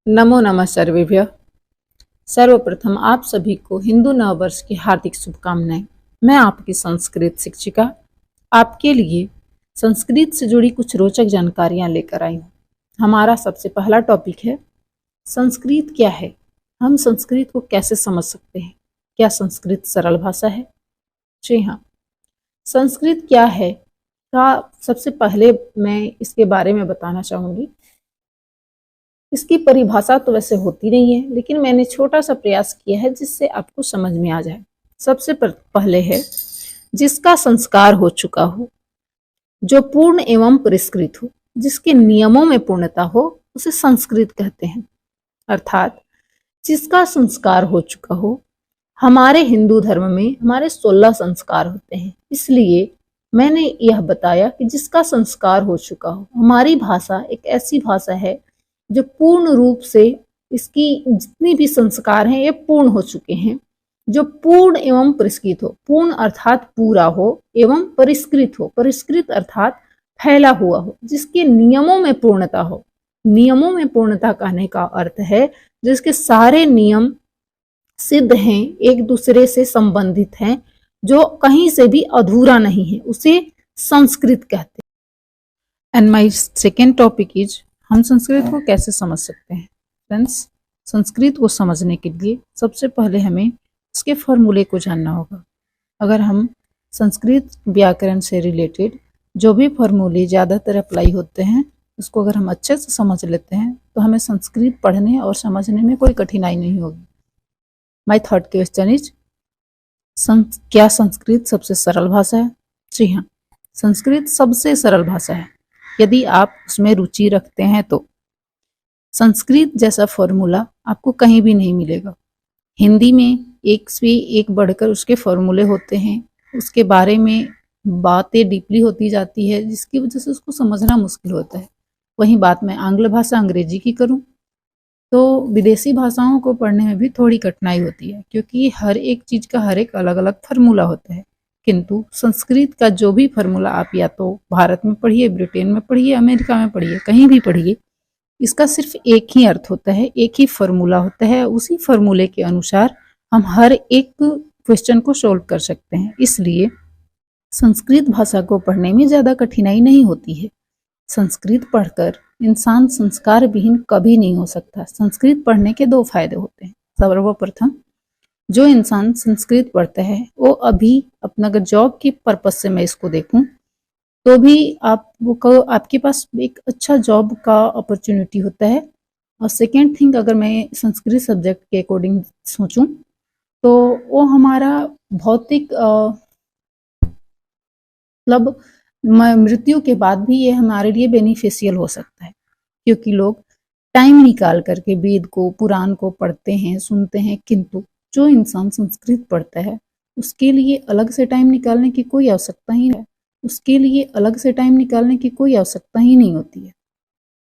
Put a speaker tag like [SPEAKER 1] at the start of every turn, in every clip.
[SPEAKER 1] नमो नमः सर्वेभ्यः। सर्वप्रथम आप सभी को हिंदू नववर्ष की हार्दिक शुभकामनाएं। मैं आपकी संस्कृत शिक्षिका आपके लिए संस्कृत से जुड़ी कुछ रोचक जानकारियां लेकर आई हूँ। हमारा सबसे पहला टॉपिक है संस्कृत क्या है। हम संस्कृत को कैसे समझ सकते हैं? क्या संस्कृत सरल भाषा है? जी हाँ, संस्कृत क्या है का सबसे पहले मैं इसके बारे में बताना चाहूँगी। इसकी परिभाषा तो वैसे होती नहीं है, लेकिन मैंने छोटा सा प्रयास किया है जिससे आपको समझ में आ जाए। सबसे पहले है जिसका संस्कार हो चुका हो, जो पूर्ण एवं परिष्कृत हो, जिसके नियमों में पूर्णता हो, उसे संस्कृत कहते हैं। अर्थात जिसका संस्कार हो चुका हो। हमारे हिंदू धर्म में हमारे 16 संस्कार होते हैं, इसलिए मैंने यह बताया कि जिसका संस्कार हो चुका हो। हमारी भाषा एक ऐसी भाषा है जो पूर्ण रूप से इसकी जितनी भी संस्कार हैं ये पूर्ण हो चुके हैं, जो पूर्ण एवं परिष्कृत हो। पूर्ण अर्थात पूरा हो एवं परिष्कृत हो, परिष्कृत अर्थात फैला हुआ हो, जिसके नियमों में पूर्णता हो। नियमों में पूर्णता कहने का अर्थ है जिसके सारे नियम सिद्ध हैं, एक दूसरे से संबंधित हैं, जो कहीं से भी अधूरा नहीं है, उसे संस्कृत कहते हैं। And my second topic is हम संस्कृत को कैसे समझ सकते हैं। फ्रेंड्स, संस्कृत को समझने के लिए सबसे पहले हमें इसके फॉर्मूले को जानना होगा। अगर हम संस्कृत व्याकरण से रिलेटेड जो भी फॉर्मूले ज़्यादातर अप्लाई होते हैं उसको अगर हम अच्छे से समझ लेते हैं तो हमें संस्कृत पढ़ने और समझने में कोई कठिनाई नहीं होगी। माय थर्ड क्वेश्चन इज क्या संस्कृत सबसे सरल भाषा है? जी हाँ, संस्कृत सबसे सरल भाषा है यदि आप उसमें रुचि रखते हैं तो। संस्कृत जैसा फॉर्मूला आपको कहीं भी नहीं मिलेगा। हिंदी में एक से एक बढ़कर उसके फॉर्मूले होते हैं, उसके बारे में बातें डीपली होती जाती है, जिसकी वजह से उसको समझना मुश्किल होता है। वहीं बात मैं आंग्ल भाषा अंग्रेजी की करूं तो विदेशी भाषाओं को पढ़ने में भी थोड़ी कठिनाई होती है, क्योंकि हर एक चीज़ का हर एक अलग अलग फार्मूला होता है। किंतु संस्कृत का जो भी फार्मूला आप या तो भारत में पढ़िए, ब्रिटेन में पढ़िए, अमेरिका में पढ़िए, कहीं भी पढ़िए, इसका सिर्फ एक ही अर्थ होता है, एक ही फार्मूला होता है। उसी फार्मूले के अनुसार हम हर एक क्वेश्चन को सोल्व कर सकते हैं। इसलिए संस्कृत भाषा को पढ़ने में ज़्यादा कठिनाई नहीं होती है। संस्कृत पढ़कर इंसान संस्कार विहीन कभी नहीं हो सकता। संस्कृत पढ़ने के दो फायदे होते हैं। सर्वप्रथम, जो इंसान संस्कृत पढ़ता है वो अभी अपना अगर जॉब की पर्पज से मैं इसको देखूं तो भी आपके पास एक अच्छा जॉब का अपॉर्चुनिटी होता है। और सेकेंड थिंग, अगर मैं संस्कृत सब्जेक्ट के अकॉर्डिंग सोचूं तो वो हमारा भौतिक मतलब मृत्यु के बाद भी ये हमारे लिए बेनिफिशियल हो सकता है, क्योंकि लोग टाइम निकाल करके वेद को, पुराण को पढ़ते हैं, सुनते हैं। किंतु जो इंसान संस्कृत पढ़ता है उसके लिए अलग से टाइम निकालने की कोई आवश्यकता ही नहीं है। उसके लिए अलग से टाइम निकालने की कोई आवश्यकता ही नहीं होती है।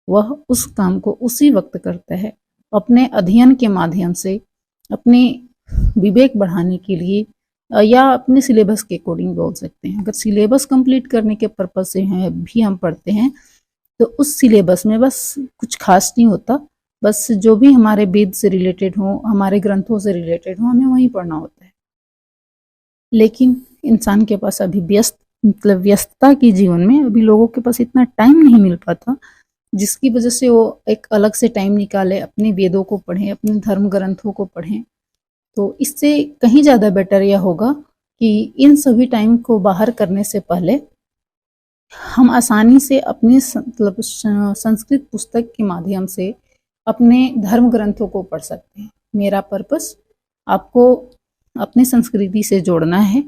[SPEAKER 1] वह उस काम को उसी वक्त करता है, अपने अध्ययन के माध्यम से, अपने विवेक बढ़ाने के लिए, या अपने सिलेबस के अकॉर्डिंग बोल सकते हैं। अगर सिलेबस कंप्लीट करने के पर्पज से भी हम पढ़ते हैं तो उस सिलेबस में बस कुछ खास नहीं होता, बस जो भी हमारे वेद से रिलेटेड हो, हमारे ग्रंथों से रिलेटेड हो, हमें वही पढ़ना होता है। लेकिन इंसान के पास अभी व्यस्तता के जीवन में अभी लोगों के पास इतना टाइम नहीं मिल पाता, जिसकी वजह से वो एक अलग से टाइम निकाले, अपने वेदों को पढ़ें, अपने धर्म ग्रंथों को पढ़ें। तो इससे कहीं ज़्यादा बेटर यह होगा कि इन सभी टाइम को बाहर करने से पहले हम आसानी से अपने संस्कृत पुस्तक के माध्यम से अपने धर्म ग्रंथों को पढ़ सकते हैं। मेरा पर्पस आपको अपनी संस्कृति से जोड़ना है,